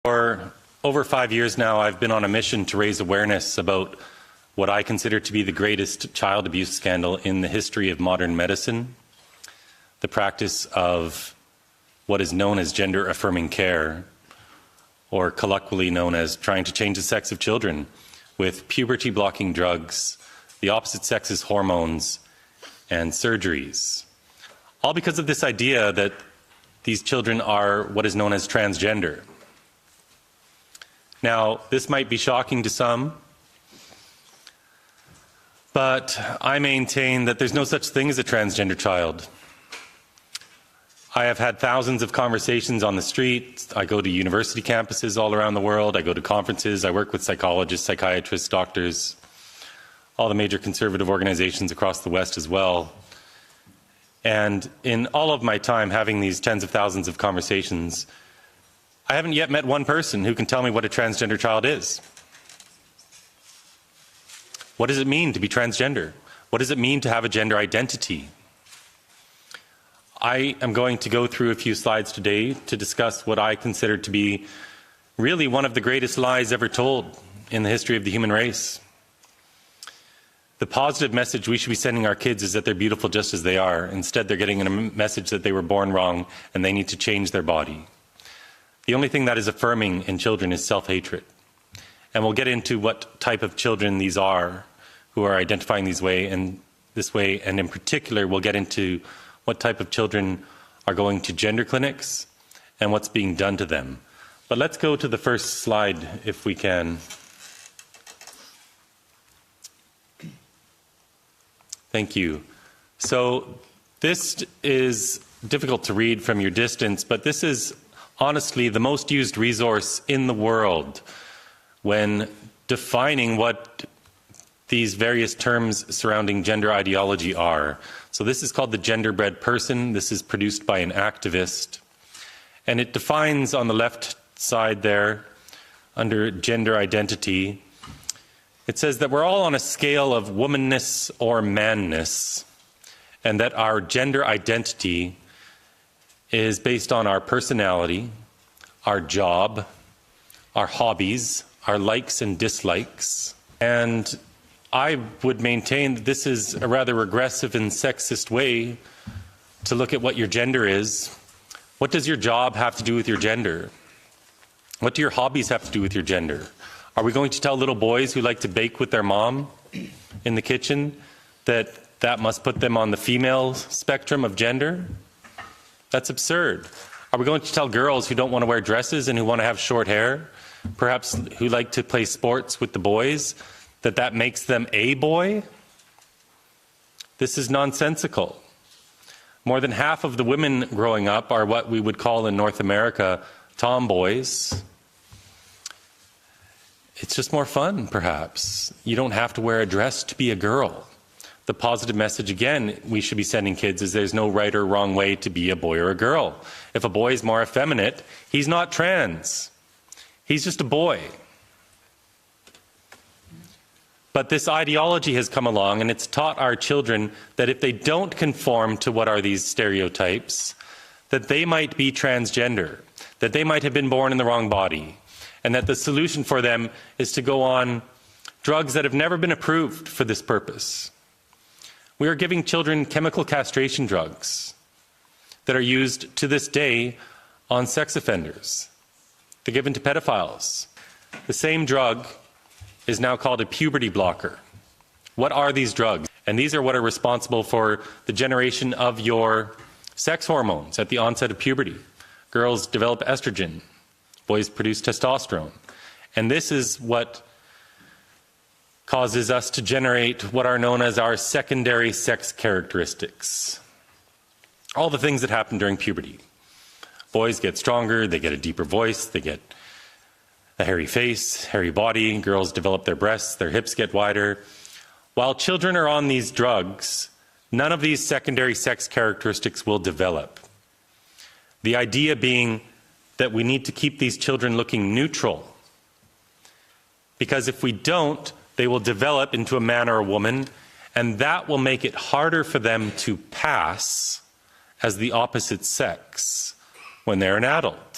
For over 5 years now, I've been on a mission to raise awareness about what I consider to be the greatest child abuse scandal in the history of modern medicine, the practice of what is known as gender-affirming care, or colloquially known as trying to change the sex of children with puberty-blocking drugs, the opposite sex's hormones, and surgeries. All because of this idea that these children are what is known as transgender. Now, this might be shocking to some, but I maintain that there's no such thing as a transgender child. I have had thousands of conversations on the street. I go to university campuses all around the world. I go to conferences. I work with psychologists, psychiatrists, doctors, all the major conservative organizations across the West as well. And in all of my time having these tens of thousands of conversations, I haven't yet met one person who can tell me what a transgender child is. What does it mean to be transgender? What does it mean to have a gender identity? I am going to go through a few slides today to discuss what I consider to be really one of the greatest lies ever told in the history of the human race. The positive message we should be sending our kids is that they're beautiful just as they are. Instead, they're getting a message that they were born wrong and they need to change their body. The only thing that is affirming in children is self-hatred. And we'll get into what type of children these are who are identifying this way, and in particular, we'll get into what type of children are going to gender clinics and what's being done to them. But let's go to the first slide if we can. Thank you. So this is difficult to read from your distance, but this is honestly the most used resource in the world when defining what these various terms surrounding gender ideology are. So this is called the gender-bred person. This is produced by an activist. And it defines on the left side there, under gender identity, it says that we're all on a scale of womanness or manness, and that our gender identity is based on our personality, our job, our hobbies, our likes and dislikes. And I would maintain that this is a rather regressive and sexist way to look at what your gender is. What does your job have to do with your gender? What do your hobbies have to do with your gender? Are we going to tell little boys who like to bake with their mom in the kitchen that that must put them on the female spectrum of gender? That's absurd. Are we going to tell girls who don't want to wear dresses and who want to have short hair, perhaps who like to play sports with the boys, that that makes them a boy? This is nonsensical. More than half of the women growing up are what we would call in North America tomboys. It's just more fun, perhaps. You don't have to wear a dress to be a girl. The positive message, again, we should be sending kids is there's no right or wrong way to be a boy or a girl. If a boy is more effeminate, he's not trans. He's just a boy. But this ideology has come along and it's taught our children that if they don't conform to what are these stereotypes, that they might be transgender, that they might have been born in the wrong body, and that the solution for them is to go on drugs that have never been approved for this purpose. We are giving children chemical castration drugs that are used to this day on sex offenders. They're given to pedophiles. The same drug is now called a puberty blocker. What are these drugs? And these are what are responsible for the generation of your sex hormones at the onset of puberty. Girls develop estrogen. Boys produce testosterone. And this is what causes us to generate what are known as our secondary sex characteristics. All the things that happen during puberty. Boys get stronger, they get a deeper voice, they get a hairy face, hairy body, girls develop their breasts, their hips get wider. While children are on these drugs, none of these secondary sex characteristics will develop. The idea being that we need to keep these children looking neutral, because if we don't, they will develop into a man or a woman, and that will make it harder for them to pass as the opposite sex when they're an adult.